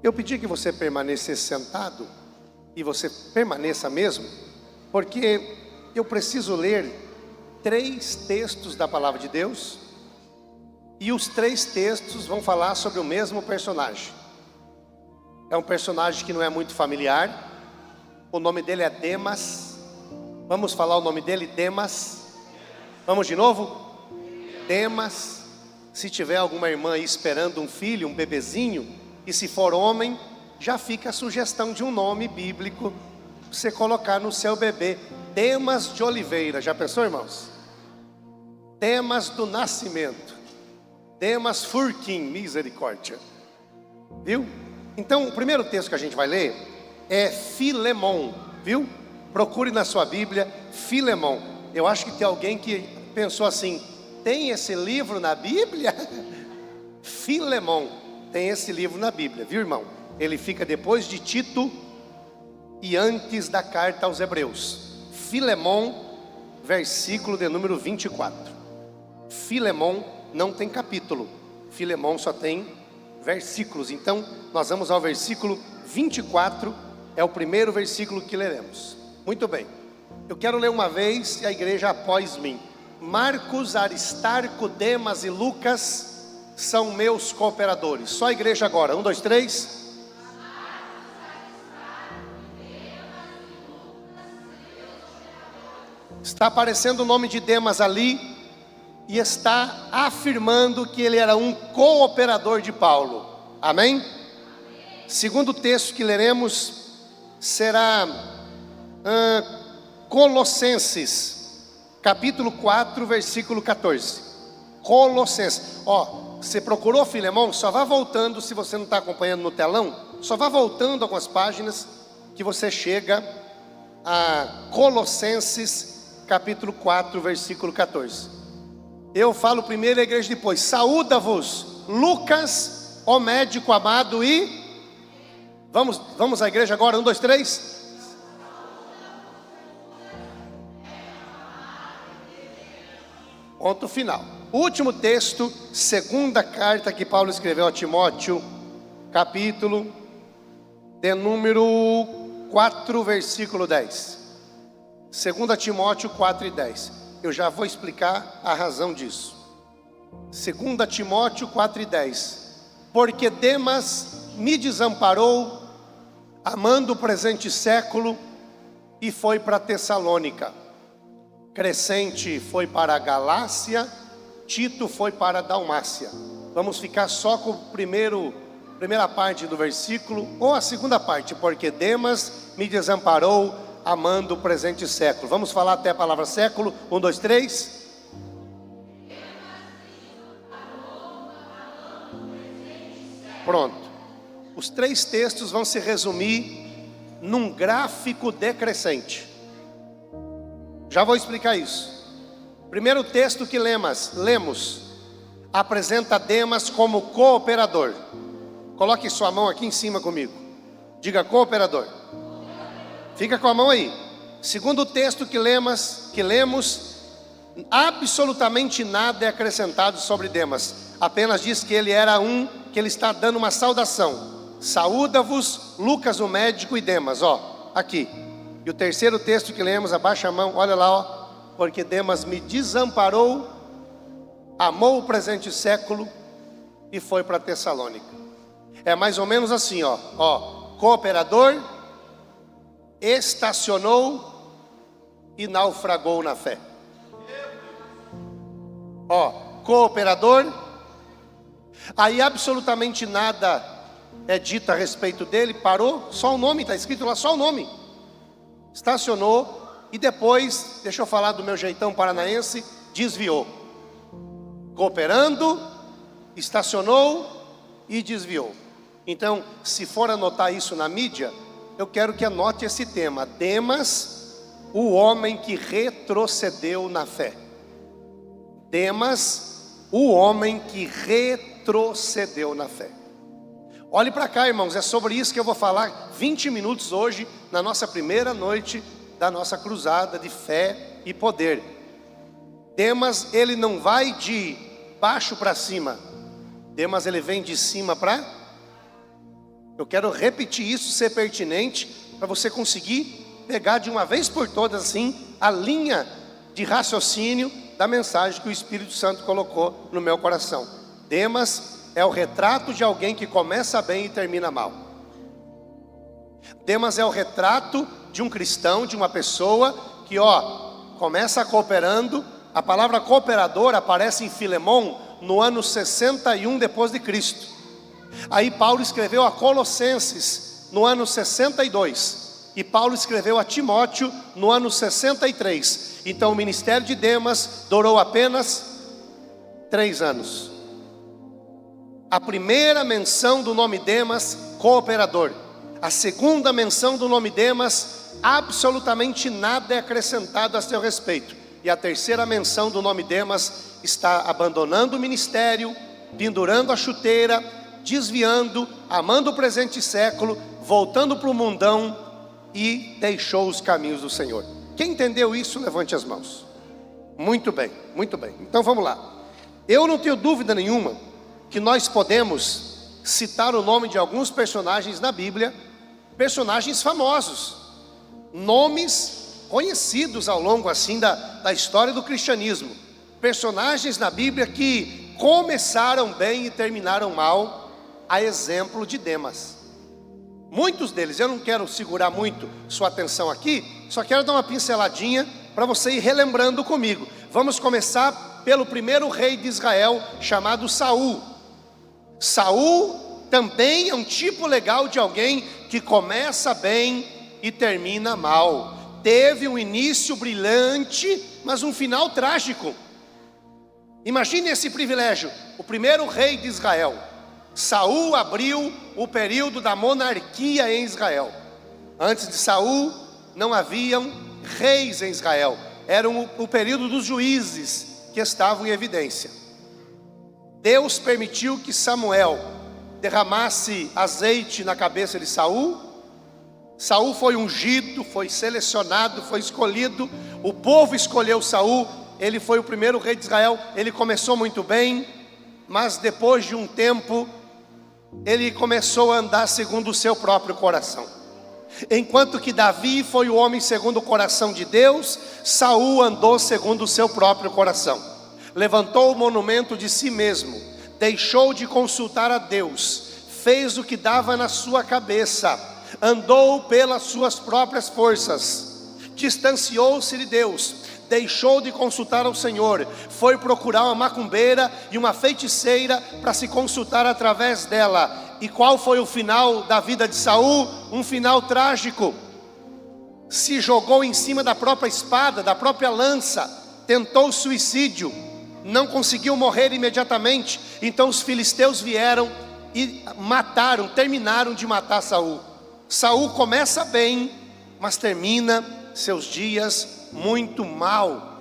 Eu pedi que você permanecesse sentado, e você permaneça mesmo, porque eu preciso ler 3 textos da palavra de Deus, e os 3 textos vão falar sobre o mesmo personagem. É um personagem que não é muito familiar, o nome dele é Demas. Vamos falar o nome dele, Demas. Vamos de novo? Demas. Se tiver alguma irmã aí esperando um filho, um bebezinho, e se for homem, já fica a sugestão de um nome bíblico para você colocar no seu bebê. Demas de Oliveira. Já pensou, irmãos? Demas do Nascimento. Demas Furquim, misericórdia. Viu? Então, o primeiro texto que a gente vai ler é Filemon, viu? Procure na sua Bíblia, Filemon. Eu acho que tem alguém que pensou assim: tem esse livro na Bíblia? Filemon, tem esse livro na Bíblia, viu, irmão? Ele fica depois de Tito e antes da carta aos Hebreus. Filemon, versículo de número 24. Filemon não tem capítulo, Filemon só tem versículos. Então, nós vamos ao versículo 24, é o primeiro versículo que leremos. Muito bem, eu quero ler uma vez e a igreja após mim. Marcos, Aristarco, Demas e Lucas são meus cooperadores. Só a igreja agora, 1, 2, 3. Está aparecendo o nome de Demas ali, e está afirmando que ele era um cooperador de Paulo. Amém? Segundo texto que leremos será Colossenses, capítulo 4, versículo 14. Colossenses. Você procurou Filemon? Só vá voltando, se você não está acompanhando no telão, só vá voltando algumas páginas que você chega a Colossenses, capítulo 4, versículo 14. Eu falo primeiro, a igreja depois. Saúda-vos Lucas, ó médico amado, e vamos à igreja agora, 1, 2, 3. Ponto final. Último texto, segunda carta que Paulo escreveu a Timóteo, capítulo de número 4, versículo 10. 2 Timóteo 4 e 10. Eu já vou explicar a razão disso. 2 Timóteo 4 e 10. Porque Demas me desamparou, amando o presente século, e foi para Tessalônica. Crescente foi para a Galácia, Tito foi para a Dalmácia. Vamos ficar só com a primeira parte do versículo, ou a segunda parte. Porque Demas me desamparou, amando o presente século. Vamos falar até a palavra século. 1, 2, 3. Pronto. Os 3 textos vão se resumir num gráfico decrescente. Já vou explicar isso. Primeiro texto que lemos apresenta Demas como cooperador. Coloque sua mão aqui em cima comigo. Diga cooperador. Fica com a mão aí. Segundo texto que lemos, absolutamente nada é acrescentado sobre Demas. Apenas diz que ele era que ele está dando uma saudação. Saúda-vos Lucas o médico e Demas, aqui. E o terceiro texto que lemos, abaixa a mão, olha lá, porque Demas me desamparou, amou o presente século e foi para Tessalônica. É mais ou menos assim, cooperador, estacionou e naufragou na fé. Cooperador, aí absolutamente nada é dito a respeito dele, parou, só o nome, está escrito lá, só o nome. Estacionou e depois, deixa eu falar do meu jeitão paranaense, desviou. Cooperando, estacionou e desviou. Então, se for anotar isso na mídia, eu quero que anote esse tema: Demas, o homem que retrocedeu na fé. Demas, o homem que retrocedeu na fé. Olhe para cá, irmãos, é sobre isso que eu vou falar 20 minutos hoje, na nossa primeira noite da nossa cruzada de fé e poder. Demas, ele não vai de baixo para cima. Demas, ele vem de cima para... Eu quero repetir isso, ser pertinente, para você conseguir pegar de uma vez por todas assim a linha de raciocínio da mensagem que o Espírito Santo colocou no meu coração. Demas é o retrato de alguém que começa bem e termina mal. Demas é o retrato de um cristão, de uma pessoa que começa cooperando. A palavra cooperador aparece em Filemão no ano 61 depois de Cristo. Aí Paulo escreveu a Colossenses no ano 62, e Paulo escreveu a Timóteo no ano 63. Então o ministério de Demas durou apenas 3 anos. A primeira menção do nome Demas, cooperador. A segunda menção do nome Demas, absolutamente nada é acrescentado a seu respeito. E a terceira menção do nome Demas está abandonando o ministério, pendurando a chuteira, desviando, amando o presente século, voltando para o mundão e deixou os caminhos do Senhor. Quem entendeu isso, levante as mãos. Muito bem, muito bem. Então vamos lá. Eu não tenho dúvida nenhuma que nós podemos citar o nome de alguns personagens na Bíblia, personagens famosos, nomes conhecidos ao longo assim da história do cristianismo, personagens na Bíblia que começaram bem e terminaram mal, a exemplo de Demas. Muitos deles, eu não quero segurar muito sua atenção aqui, só quero dar uma pinceladinha para você ir relembrando comigo. Vamos começar pelo primeiro rei de Israel, chamado Saul. Saul também é um tipo legal de alguém que começa bem e termina mal. Teve um início brilhante, mas um final trágico. Imagine esse privilégio, o primeiro rei de Israel. Saul abriu o período da monarquia em Israel. Antes de Saul, não haviam reis em Israel. Era o período dos juízes que estavam em evidência. Deus permitiu que Samuel derramasse azeite na cabeça de Saul. Saul foi ungido, foi selecionado, foi escolhido. O povo escolheu Saul. Ele foi o primeiro rei de Israel. Ele começou muito bem, mas depois de um tempo ele começou a andar segundo o seu próprio coração. Enquanto que Davi foi o homem segundo o coração de Deus, Saul andou segundo o seu próprio coração. Levantou o monumento de si mesmo, deixou de consultar a Deus, fez o que dava na sua cabeça, andou pelas suas próprias forças, distanciou-se de Deus, deixou de consultar ao Senhor, foi procurar uma macumbeira e uma feiticeira para se consultar através dela. E qual foi o final da vida de Saul? Um final trágico. Se jogou em cima da própria espada, da própria lança, tentou suicídio, não conseguiu morrer imediatamente. Então os filisteus vieram e mataram, terminaram de matar Saul. Saul começa bem, mas termina seus dias muito mal.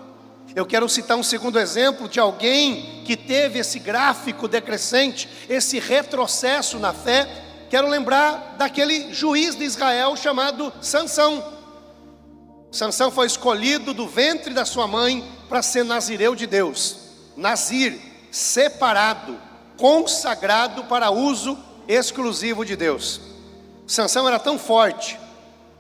Eu quero citar um segundo exemplo de alguém que teve esse gráfico decrescente, esse retrocesso na fé. Quero lembrar daquele juiz de Israel chamado Sansão. Sansão foi escolhido do ventre da sua mãe para ser nazireu de Deus. Nazir, separado, consagrado para uso exclusivo de Deus. Sansão era tão forte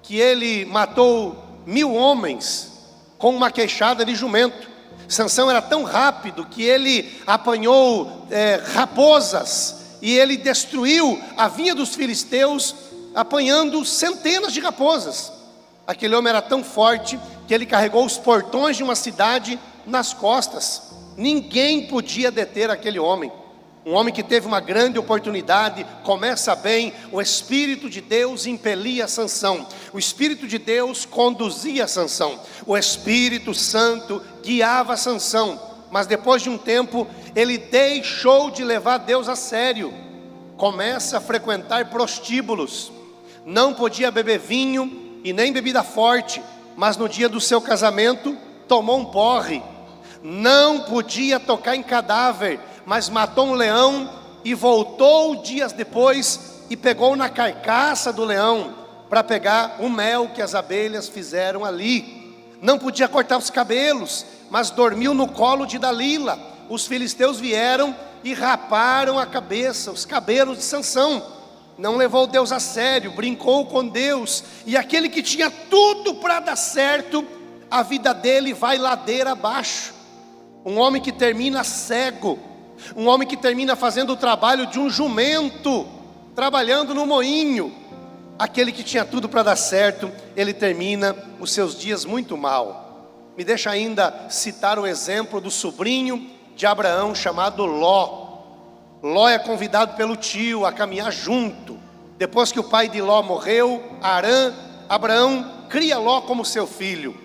que ele matou 1000 homens com uma queixada de jumento. Sansão era tão rápido que ele apanhou raposas e ele destruiu a vinha dos filisteus apanhando centenas de raposas. Aquele homem era tão forte que ele carregou os portões de uma cidade nas costas. Ninguém podia deter aquele homem. Um homem que teve uma grande oportunidade, começa bem, o Espírito de Deus impelia Sansão, o Espírito de Deus conduzia Sansão, o Espírito Santo guiava Sansão, mas depois de um tempo, ele deixou de levar Deus a sério, começa a frequentar prostíbulos, não podia beber vinho e nem bebida forte, mas no dia do seu casamento, tomou um porre, não podia tocar em cadáver, mas matou um leão e voltou dias depois e pegou na carcaça do leão para pegar o mel que as abelhas fizeram ali. Não podia cortar os cabelos, mas dormiu no colo de Dalila. Os filisteus vieram e raparam a cabeça, os cabelos de Sansão. não levou Deus a sério, brincou com Deus, e aquele que tinha tudo para dar certo, a vida dele vai ladeira abaixo. Um homem que termina cego, um homem que termina fazendo o trabalho de um jumento, trabalhando no moinho. Aquele que tinha tudo para dar certo, ele termina os seus dias muito mal. Me deixa ainda citar o exemplo do sobrinho de Abraão chamado Ló. Ló é convidado pelo tio a caminhar junto. Depois que o pai de Ló morreu, Harã, Abraão cria Ló como seu filho.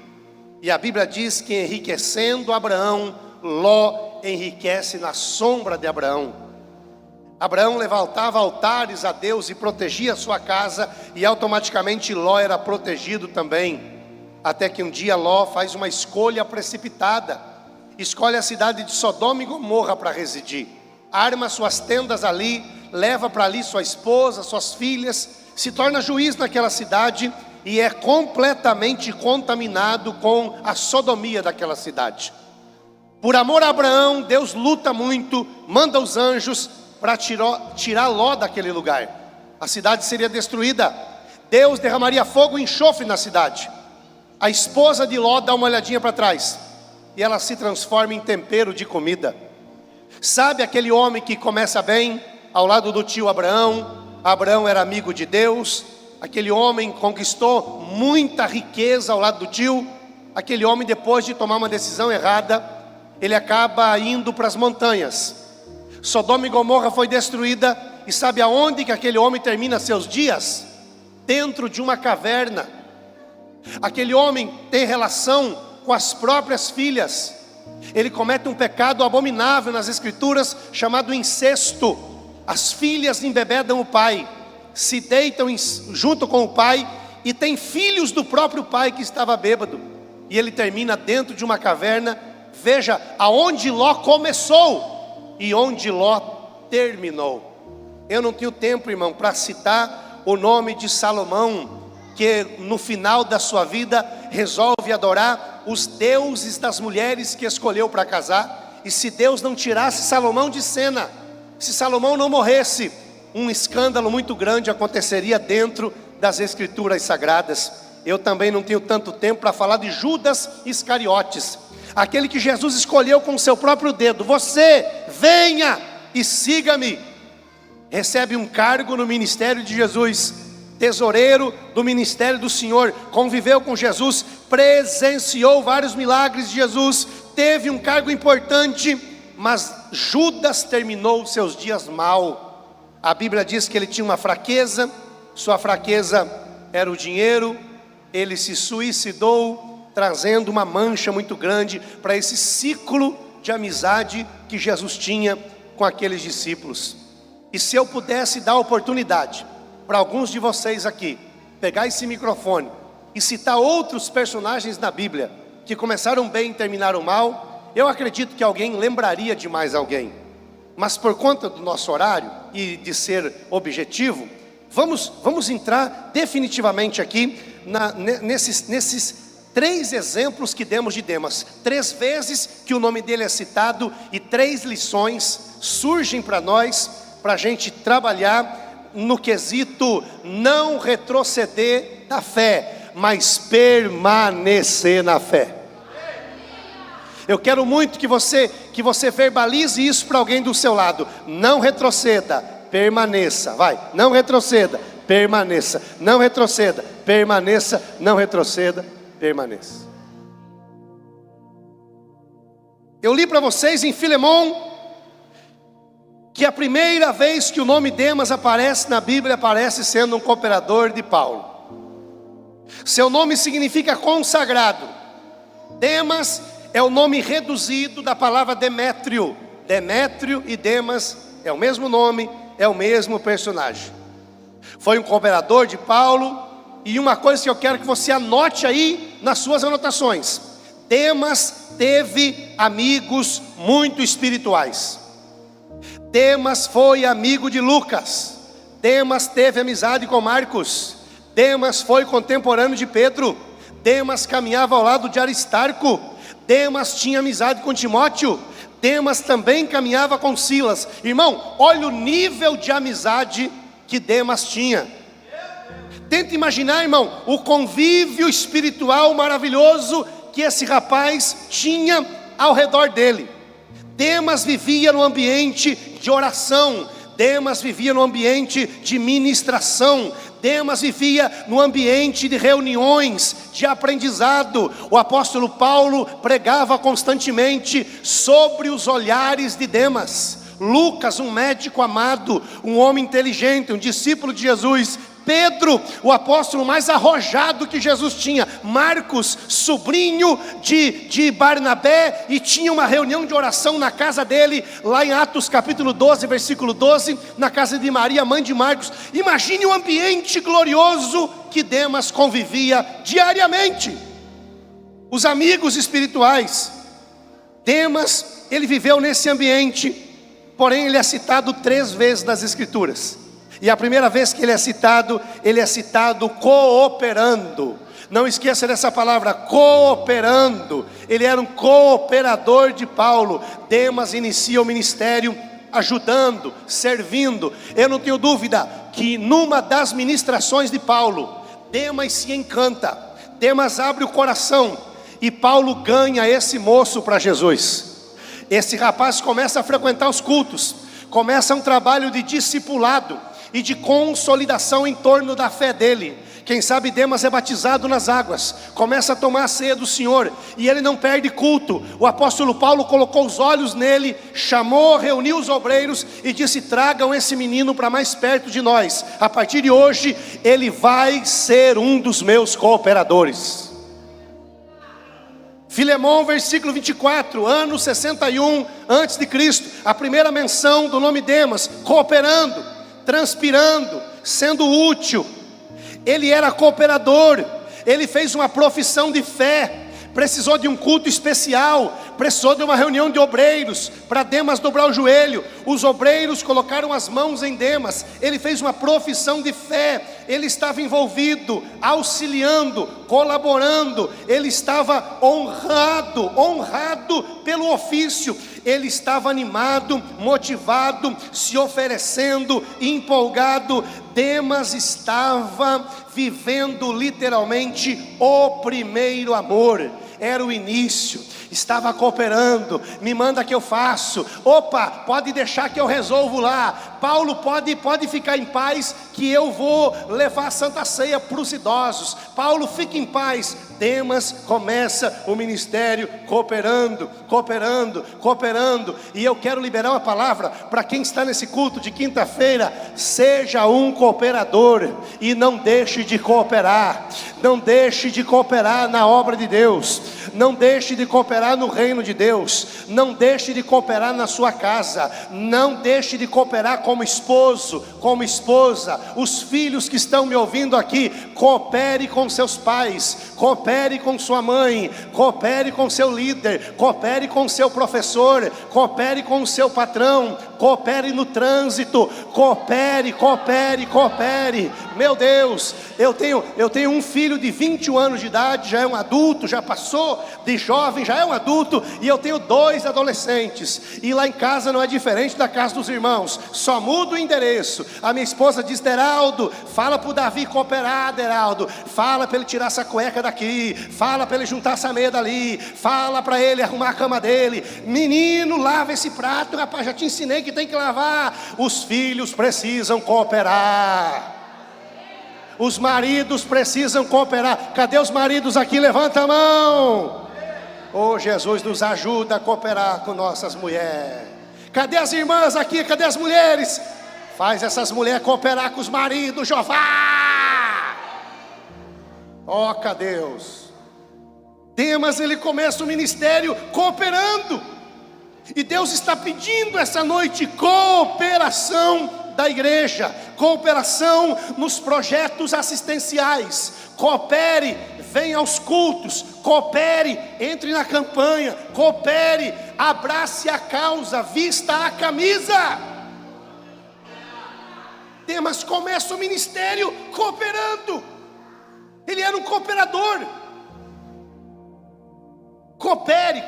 E a Bíblia diz que enriquecendo Abraão, Ló enriquece na sombra de Abraão. Abraão levantava altares a Deus e protegia a sua casa, e automaticamente Ló era protegido também. Até que um dia Ló faz uma escolha precipitada. Escolhe a cidade de Sodoma e Gomorra para residir. Arma suas tendas ali, leva para ali sua esposa, suas filhas, se torna juiz naquela cidade e é completamente contaminado com a sodomia daquela cidade. Por amor a Abraão, Deus luta muito, manda os anjos para tirar Ló daquele lugar. A cidade seria destruída. Deus derramaria fogo e enxofre na cidade. A esposa de Ló dá uma olhadinha para trás e ela se transforma em tempero de comida. Sabe aquele homem que começa bem ao lado do tio Abraão? Abraão era amigo de Deus. Aquele homem conquistou muita riqueza ao lado do tio. Aquele homem, depois de tomar uma decisão errada, ele acaba indo para as montanhas. Sodoma e Gomorra foi destruída. E sabe aonde que aquele homem termina seus dias? Dentro de uma caverna. Aquele homem tem relação com as próprias filhas. Ele comete um pecado abominável nas escrituras, chamado incesto. As filhas embebedam o pai, se deitam junto com o pai, e tem filhos do próprio pai que estava bêbado. E ele termina dentro de uma caverna. Veja aonde Ló começou e onde Ló terminou. Eu não tenho tempo, irmão, para citar o nome de Salomão, que no final da sua vida resolve adorar os deuses das mulheres que escolheu para casar. E se Deus não tirasse Salomão de cena, se Salomão não morresse, um escândalo muito grande aconteceria dentro das escrituras sagradas. Eu também não tenho tanto tempo para falar de Judas Iscariotes, aquele que Jesus escolheu com o seu próprio dedo. Você, venha e siga-me. Recebe um cargo no ministério de Jesus, tesoureiro do ministério do Senhor, conviveu com Jesus, presenciou vários milagres de Jesus, teve um cargo importante, mas Judas terminou seus dias mal. A Bíblia diz que ele tinha uma fraqueza, sua fraqueza era o dinheiro. Ele se suicidou, trazendo uma mancha muito grande para esse ciclo de amizade que Jesus tinha com aqueles discípulos. E se eu pudesse dar oportunidade para alguns de vocês aqui, pegar esse microfone e citar outros personagens na Bíblia que começaram bem e terminaram mal, eu acredito que alguém lembraria de mais alguém. Mas por conta do nosso horário e de ser objetivo, vamos entrar definitivamente aqui nesses 3 exemplos que demos de Demas. 3 vezes que o nome dele é citado e 3 lições surgem para nós, para a gente trabalhar no quesito não retroceder da fé, mas permanecer na fé. Eu quero muito que você verbalize isso para alguém do seu lado. Não retroceda, permaneça. Vai, não retroceda, permaneça. Não retroceda, permaneça. Não retroceda, permaneça. Eu li para vocês em Filemão que a primeira vez que o nome Demas aparece na Bíblia, aparece sendo um cooperador de Paulo. Seu nome significa consagrado. Demas é o nome reduzido da palavra Demétrio. Demétrio e Demas é o mesmo nome, é o mesmo personagem. Foi um cooperador de Paulo. E uma coisa que eu quero que você anote aí nas suas anotações: Demas teve amigos muito espirituais. Demas foi amigo de Lucas. Demas teve amizade com Marcos. Demas foi contemporâneo de Pedro. Demas caminhava ao lado de Aristarco. Demas tinha amizade com Timóteo. Demas também caminhava com Silas. Irmão, olha o nível de amizade que Demas tinha. Tenta imaginar, irmão, o convívio espiritual maravilhoso que esse rapaz tinha ao redor dele. Demas vivia no ambiente de oração, Demas vivia no ambiente de ministração, Demas vivia no ambiente de reuniões, de aprendizado. O apóstolo Paulo pregava constantemente sobre os olhares de Demas. Lucas, um médico amado, um homem inteligente, um discípulo de Jesus. Pedro, o apóstolo mais arrojado que Jesus tinha. Marcos, sobrinho de Barnabé, e tinha uma reunião de oração na casa dele, lá em Atos capítulo 12, versículo 12, na casa de Maria, mãe de Marcos. Imagine o ambiente glorioso que Demas convivia diariamente. Os amigos espirituais. Demas, ele viveu nesse ambiente, porém ele é citado 3 vezes nas Escrituras. E a primeira vez que ele é citado cooperando. Não esqueça dessa palavra, cooperando. Ele era um cooperador de Paulo. Demas inicia o ministério ajudando, servindo. Eu não tenho dúvida que numa das ministrações de Paulo, Demas se encanta, Demas abre o coração, e Paulo ganha esse moço para Jesus. Esse rapaz começa a frequentar os cultos, começa um trabalho de discipulado e de consolidação em torno da fé dele. Quem sabe Demas é batizado nas águas, começa a tomar a ceia do Senhor, e ele não perde culto. O apóstolo Paulo colocou os olhos nele, chamou, reuniu os obreiros e disse: tragam esse menino para mais perto de nós. A partir de hoje ele vai ser um dos meus cooperadores. Filemão, versículo 24, ano 61 antes de Cristo, a primeira menção do nome Demas, cooperando, transpirando, sendo útil. Ele era cooperador, ele fez uma profissão de fé, precisou de um culto especial, precisou de uma reunião de obreiros, para Demas dobrar o joelho. Os obreiros colocaram as mãos em Demas, ele fez uma profissão de fé, ele estava envolvido, auxiliando, colaborando, ele estava honrado pelo ofício, ele estava animado, motivado, se oferecendo, empolgado. Demas estava vivendo literalmente o primeiro amor, era o início, estava cooperando. Me manda que eu faço, opa, pode deixar que eu resolvo lá. Paulo, pode ficar em paz que eu vou levar a Santa Ceia para os idosos. Paulo, fique em paz. Demas começa o ministério cooperando. E eu quero liberar uma palavra para quem está nesse culto de quinta-feira: seja um cooperador e não deixe de cooperar. Não deixe de cooperar na obra de Deus, não deixe de cooperar no reino de Deus, não deixe de cooperar na sua casa, não deixe de cooperar como esposo, como esposa. Os filhos que estão me ouvindo aqui, coopere com seus pais, coopere com sua mãe, coopere com seu líder, coopere com seu professor, coopere com o seu patrão, coopere no trânsito, coopere. Meu Deus, eu tenho um filho de 21 anos de idade, já é um adulto, já passou de jovem, já é um adulto, e eu tenho 2 adolescentes, e lá em casa não é diferente da casa dos irmãos, só muda o endereço. A minha esposa diz: Deraldo, fala para o Davi cooperar, Deraldo, fala para ele tirar essa cueca daqui, fala para ele juntar essa meia dali, fala para ele arrumar a cama dele. Menino, lava esse prato, rapaz, já te ensinei que tem que lavar. Os filhos precisam cooperar, os maridos precisam cooperar. Cadê os maridos aqui? Levanta a mão. Oh, Jesus, nos ajuda a cooperar com nossas mulheres. Cadê as irmãs aqui? Cadê as mulheres? Faz essas mulheres cooperar com os maridos, Jeová. Toca, Deus. Demas, ele começa o ministério cooperando, e Deus está pedindo essa noite cooperação da igreja, cooperação nos projetos assistenciais. Coopere, venha aos cultos, coopere, entre na campanha, coopere, abrace a causa, vista a camisa. Demas começa o ministério cooperando, ele era um cooperador. Coopere.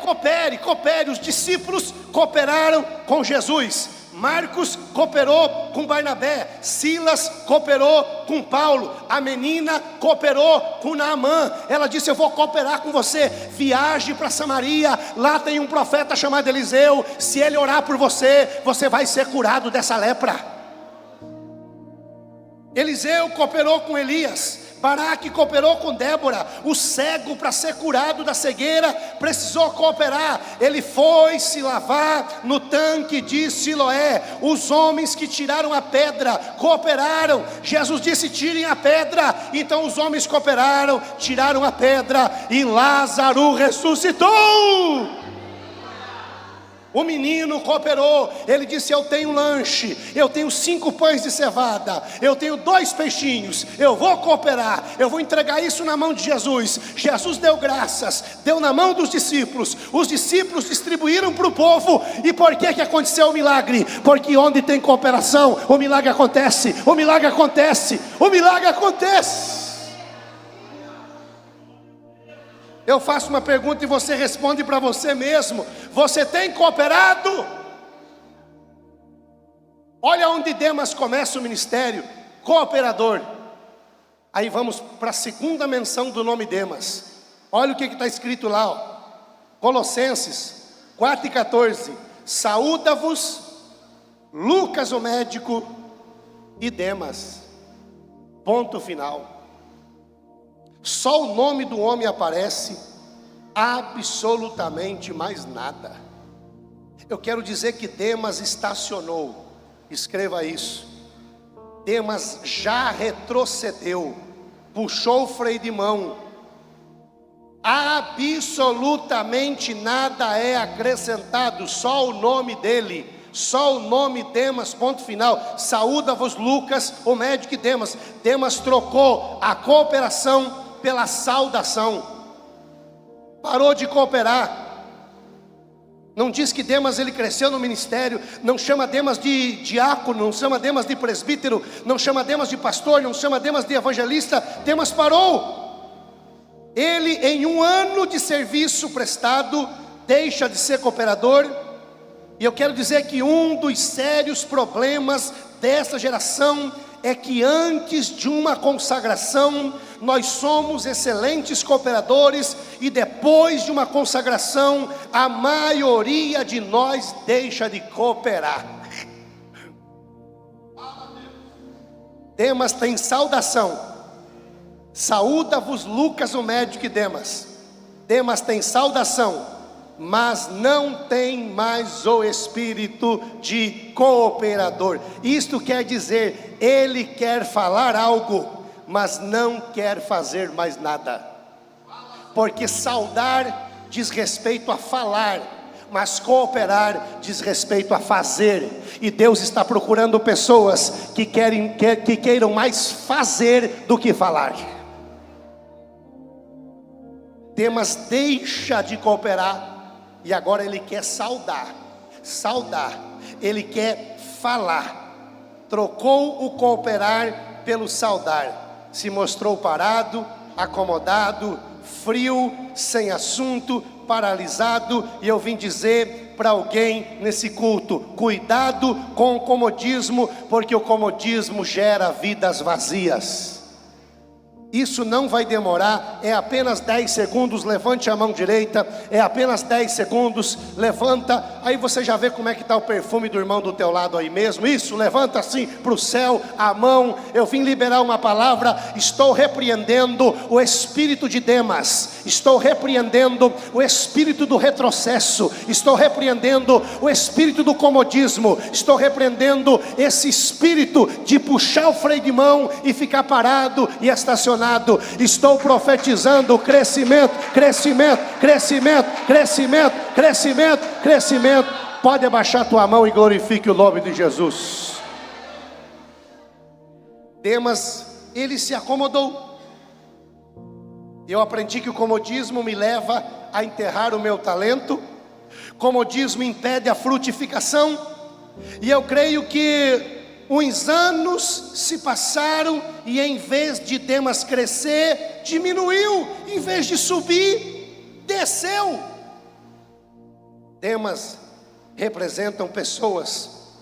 Os discípulos cooperaram com Jesus. Marcos cooperou com Barnabé, Silas cooperou com Paulo, a menina cooperou com Naamã. Ela disse: eu vou cooperar com você, viaje para Samaria, lá tem um profeta chamado Eliseu, se ele orar por você, você vai ser curado dessa lepra. Eliseu cooperou com Elias, Baraque cooperou com Débora. O cego, para ser curado da cegueira, precisou cooperar. Ele foi se lavar no tanque de Siloé. Os homens que tiraram a pedra cooperaram. Jesus disse: tirem a pedra. Então os homens cooperaram, tiraram a pedra, e Lázaro ressuscitou. O menino cooperou, ele disse: eu tenho lanche, eu tenho 5 pães de cevada, eu tenho 2 peixinhos, eu vou cooperar, eu vou entregar isso na mão de Jesus. Jesus deu graças, deu na mão dos discípulos, os discípulos distribuíram para o povo. E por que aconteceu o milagre? Porque onde tem cooperação, o milagre acontece, o milagre acontece, o milagre acontece. Eu faço uma pergunta e você responde para você mesmo: você tem cooperado? Olha onde Demas começa o ministério: cooperador. Aí vamos para a segunda menção do nome Demas. Olha o que está escrito lá, ó. Colossenses 4:14: saúda-vos Lucas o médico e Demas. Ponto final. Só o nome do homem aparece, absolutamente mais nada. Eu quero dizer que Demas estacionou. Escreva isso. Demas já retrocedeu, puxou o freio de mão. Absolutamente nada é acrescentado, só o nome dele, só o nome Demas, ponto final. Saúda-vos Lucas, o médico, e Demas. Demas trocou a cooperação pela saudação, parou de cooperar. Não diz que Demas ele cresceu no ministério, não chama Demas de diácono, não chama Demas de presbítero, não chama Demas de pastor, não chama Demas de evangelista. Demas parou. Ele, em 1 ano de serviço prestado, deixa de ser cooperador. E eu quero dizer que um dos sérios problemas dessa geração é que antes de uma consagração, nós somos excelentes cooperadores, e depois de uma consagração, a maioria de nós deixa de cooperar. Demas tem saudação. Saúda-vos Lucas o médico e Demas. Demas tem saudação, mas não tem mais o espírito de cooperador. Isto quer dizer, ele quer falar algo, mas não quer fazer mais nada. Porque saudar diz respeito a falar, mas cooperar diz respeito a fazer. E Deus está procurando pessoas que queiram mais fazer do que falar. Demas deixa de cooperar, e agora ele quer saudar, ele quer falar. Trocou o cooperar pelo saudar, se mostrou parado, acomodado, frio, sem assunto, paralisado. E eu vim dizer para alguém nesse culto: cuidado com o comodismo, porque o comodismo gera vidas vazias. Isso não vai demorar, é apenas 10 segundos, levante a mão direita, é apenas 10 segundos, levanta, aí você já vê como é que está o perfume do irmão do teu lado aí mesmo. Isso, levanta assim para o céu, a mão. Eu vim liberar uma palavra, estou repreendendo o espírito de Demas, estou repreendendo o espírito do retrocesso, estou repreendendo o espírito do comodismo, estou repreendendo esse espírito de puxar o freio de mão e ficar parado e estacionado. Estou profetizando crescimento, crescimento, crescimento, crescimento, crescimento, crescimento. Pode abaixar a tua mão e glorifique o nome de Jesus. Demas, ele se acomodou. Eu aprendi que o comodismo me leva a enterrar o meu talento. Comodismo impede a frutificação. E eu creio que uns anos se passaram, e em vez de Demas crescer, diminuiu. Em vez de subir, desceu. Demas representam pessoas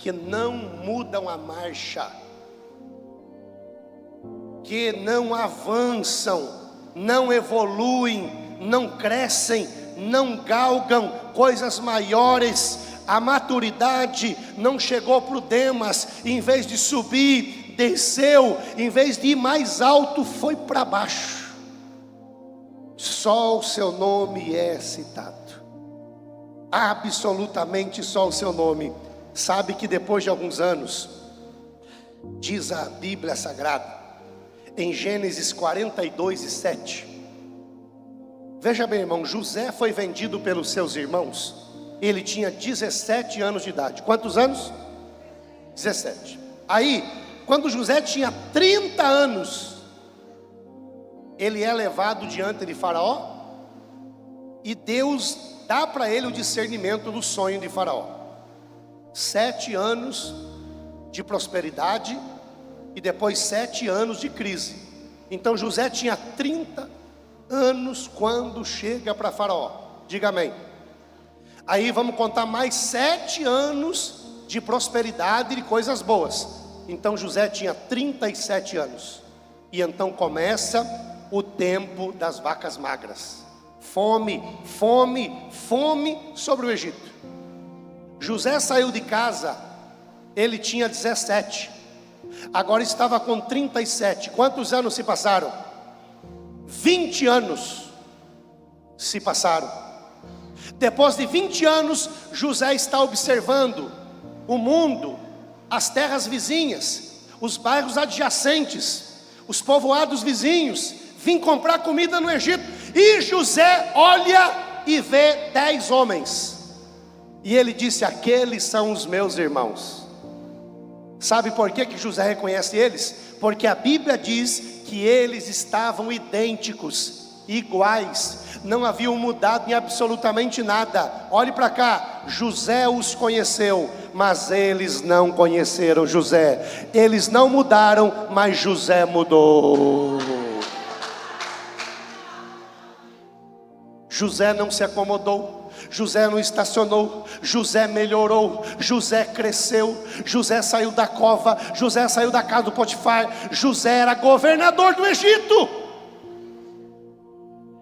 que não mudam a marcha, que não avançam, não evoluem, não crescem, não galgam coisas maiores. A maturidade não chegou para o Demas, em vez de subir, desceu, em vez de ir mais alto, foi para baixo. Só o seu nome é citado, absolutamente só o seu nome. Sabe que depois de alguns anos, diz a Bíblia Sagrada, em Gênesis 42:7, veja bem, irmão, José foi vendido pelos seus irmãos, ele tinha 17 anos de idade. Quantos anos? 17. Aí, quando José tinha 30 anos, ele é levado diante de Faraó, e Deus dá para ele o discernimento do sonho de Faraó. 7 anos de prosperidade, e depois 7 anos de crise. Então José tinha 30 anos quando chega para Faraó. Diga amém. Aí vamos contar mais 7 anos de prosperidade e de coisas boas. Então José tinha 37 anos. E então começa o tempo das vacas magras. Fome, fome, fome sobre o Egito. José saiu de casa, ele tinha 17. Agora estava com 37. Quantos anos se passaram? 20 anos se passaram. Depois de 20 anos, José está observando o mundo, as terras vizinhas, os bairros adjacentes, os povoados vizinhos, vim comprar comida no Egito. E José olha e vê 10 homens, e ele disse: aqueles são os meus irmãos. Sabe por que José reconhece eles? Porque a Bíblia diz que eles estavam idênticos, iguais, não haviam mudado em absolutamente nada. Olhe para cá, José os conheceu, mas eles não conheceram José. Eles não mudaram, mas José mudou. José não se acomodou, José não estacionou, José melhorou, José cresceu, José saiu da cova, José saiu da casa do Potifar, José era governador do Egito.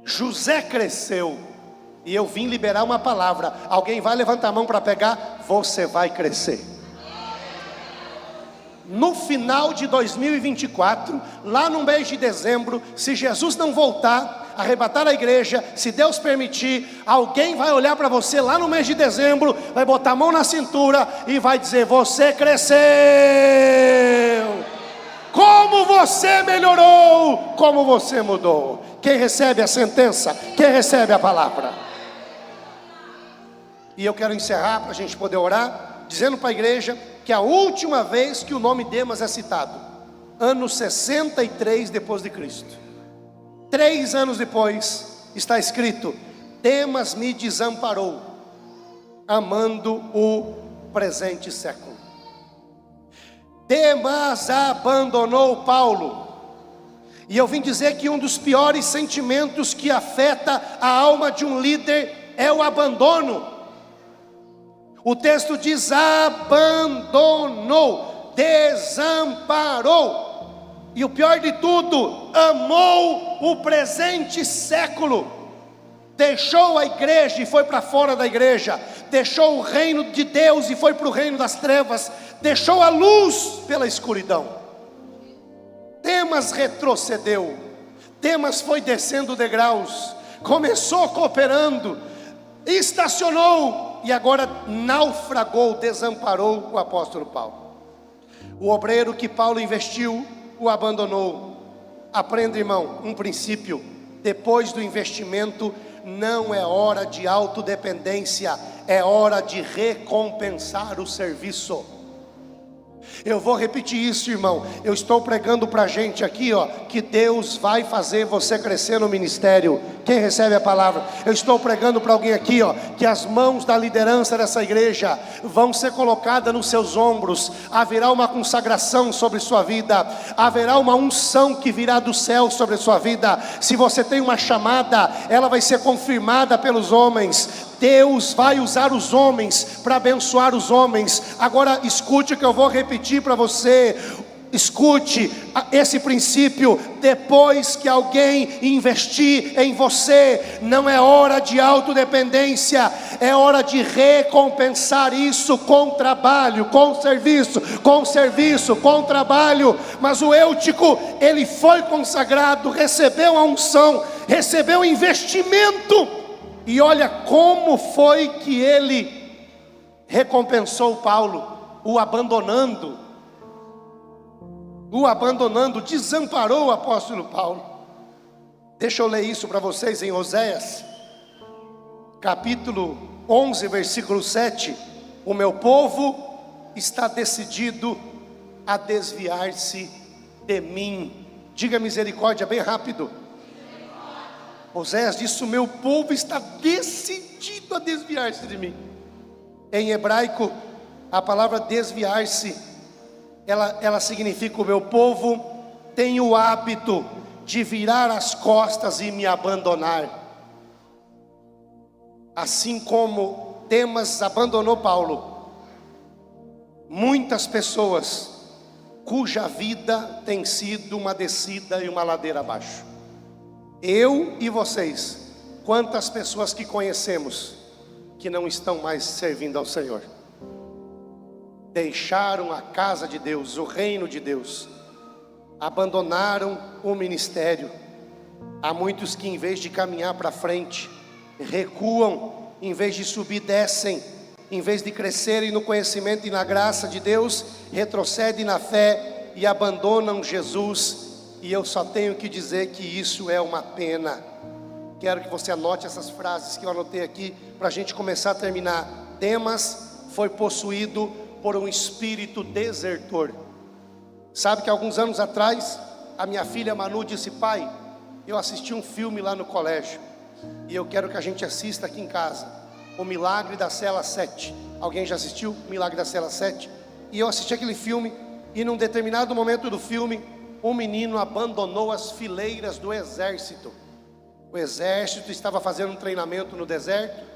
José cresceu, e eu vim liberar uma palavra. Alguém vai levantar a mão para pegar? Você vai crescer. No final de 2024, lá no mês de dezembro, se Jesus não voltar, arrebatar a igreja, se Deus permitir, alguém vai olhar para você lá no mês de dezembro, vai botar a mão na cintura e vai dizer: você cresceu, como você melhorou, como você mudou. Quem recebe a sentença? Quem recebe a palavra? E eu quero encerrar para a gente poder orar, dizendo para a igreja que a última vez que o nome Demas é citado, ano 63 depois de Cristo, 3 anos depois, está escrito: Demas me desamparou, amando o presente século. Demas abandonou Paulo. E eu vim dizer que um dos piores sentimentos que afeta a alma de um líder é o abandono. O texto diz: abandonou, desamparou. E o pior de tudo, amou o presente século. Deixou a igreja e foi para fora da igreja. Deixou o reino de Deus e foi para o reino das trevas. Deixou a luz pela escuridão. Demas retrocedeu. Demas foi descendo degraus. Começou cooperando, estacionou e agora naufragou, desamparou o apóstolo Paulo. O obreiro que Paulo investiu o abandonou. Aprenda, irmão, um princípio: depois do investimento não é hora de autodependência, é hora de recompensar o serviço. Eu vou repetir isso, irmão. Eu estou pregando para a gente aqui, ó, que Deus vai fazer você crescer no ministério, Quem recebe a palavra? Eu estou pregando para alguém aqui, ó, que as mãos da liderança dessa igreja vão ser colocadas nos seus ombros. Haverá uma consagração sobre sua vida, haverá uma unção que virá do céu sobre a sua vida. Se você tem uma chamada, ela vai ser confirmada pelos homens. Deus vai usar os homens para abençoar os homens. Agora escute o que eu vou repetir para você. Escute esse princípio: depois que alguém investir em você, não é hora de autodependência, é hora de recompensar isso com trabalho, com serviço, com trabalho. Mas o Eutico, ele foi consagrado, recebeu a unção, recebeu investimento, e olha como foi que ele recompensou Paulo, o abandonando, desamparou o apóstolo Paulo. Deixa eu ler isso para vocês em Oséias, capítulo 11, versículo 7. O meu povo está decidido a desviar-se de mim. Diga misericórdia bem rápido. Oséias disse: o meu povo está decidido a desviar-se de mim. Em hebraico, a palavra desviar-se, ela significa: o meu povo tem o hábito de virar as costas e me abandonar. Assim como Demas abandonou Paulo, muitas pessoas cuja vida tem sido uma descida e uma ladeira abaixo. Eu e vocês, quantas pessoas que conhecemos que não estão mais servindo ao Senhor, deixaram a casa de Deus, o reino de Deus, abandonaram o ministério. Há muitos que, em vez de caminhar para frente, recuam, em vez de subir, descem, em vez de crescerem no conhecimento e na graça de Deus, retrocedem na fé e abandonam Jesus. E eu só tenho que dizer que isso é uma pena. Quero que você anote essas frases que eu anotei aqui, para a gente começar a terminar. Demas foi possuído por um espírito desertor. Sabe que alguns anos atrás, a minha filha Manu disse: pai, eu assisti um filme lá no colégio, e eu quero que a gente assista aqui em casa, O Milagre da Cela 7. Alguém já assistiu O Milagre da Cela 7? E eu assisti aquele filme, e num determinado momento do filme, um menino abandonou as fileiras do exército. O exército estava fazendo um treinamento no deserto,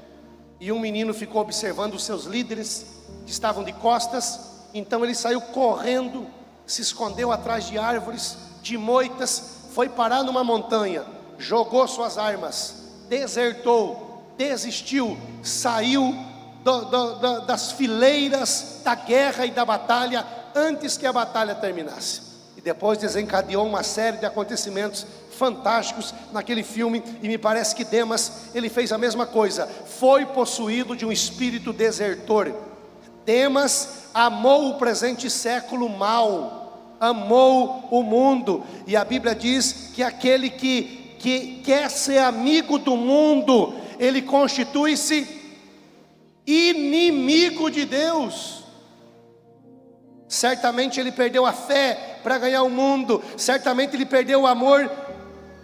e um menino ficou observando os seus líderes, que estavam de costas. Então ele saiu correndo, se escondeu atrás de árvores, de moitas, foi parar numa montanha, jogou suas armas, desertou, desistiu, saiu das fileiras da guerra e da batalha antes que a batalha terminasse. E depois desencadeou uma série de acontecimentos fantásticos naquele filme. E me parece que Demas, ele fez a mesma coisa, foi possuído de um espírito desertor. Demas amou o presente século mal, amou o mundo, e a Bíblia diz que aquele que quer ser amigo do mundo, ele constitui-se inimigo de Deus. Certamente ele perdeu a fé para ganhar o mundo, certamente ele perdeu o amor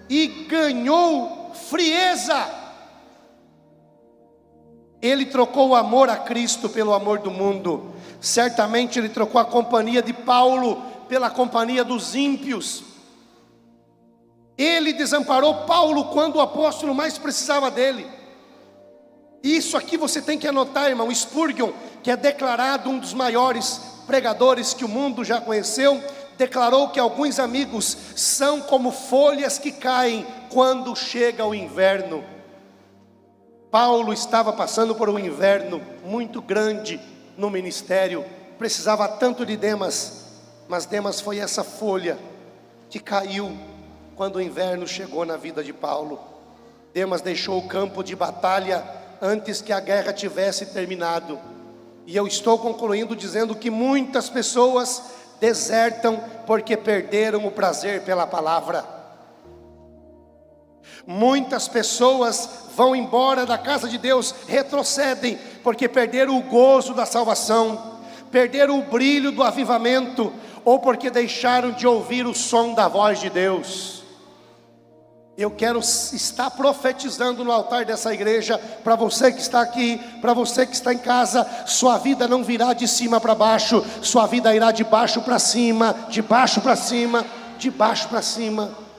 e ganhou frieza. Ele trocou o amor a Cristo pelo amor do mundo. Certamente ele trocou a companhia de Paulo pela companhia dos ímpios. Ele desamparou Paulo quando o apóstolo mais precisava dele. Isso aqui você tem que anotar, irmão. Spurgeon, que é declarado um dos maiores pregadores que o mundo já conheceu, declarou que alguns amigos são como folhas que caem quando chega o inverno. Paulo estava passando por um inverno muito grande no ministério, precisava tanto de Demas, mas Demas foi essa folha que caiu quando o inverno chegou na vida de Paulo. Demas deixou o campo de batalha antes que a guerra tivesse terminado. E eu estou concluindo dizendo que muitas pessoas desertam porque perderam o prazer pela palavra. Muitas pessoas vão embora da casa de Deus, retrocedem porque perderam o gozo da salvação, perderam o brilho do avivamento, ou porque deixaram de ouvir o som da voz de Deus. Eu quero estar profetizando no altar dessa igreja, para você que está aqui, para você que está em casa. Sua vida não virá de cima para baixo, sua vida irá de baixo para cima, de baixo para cima, de baixo para cima.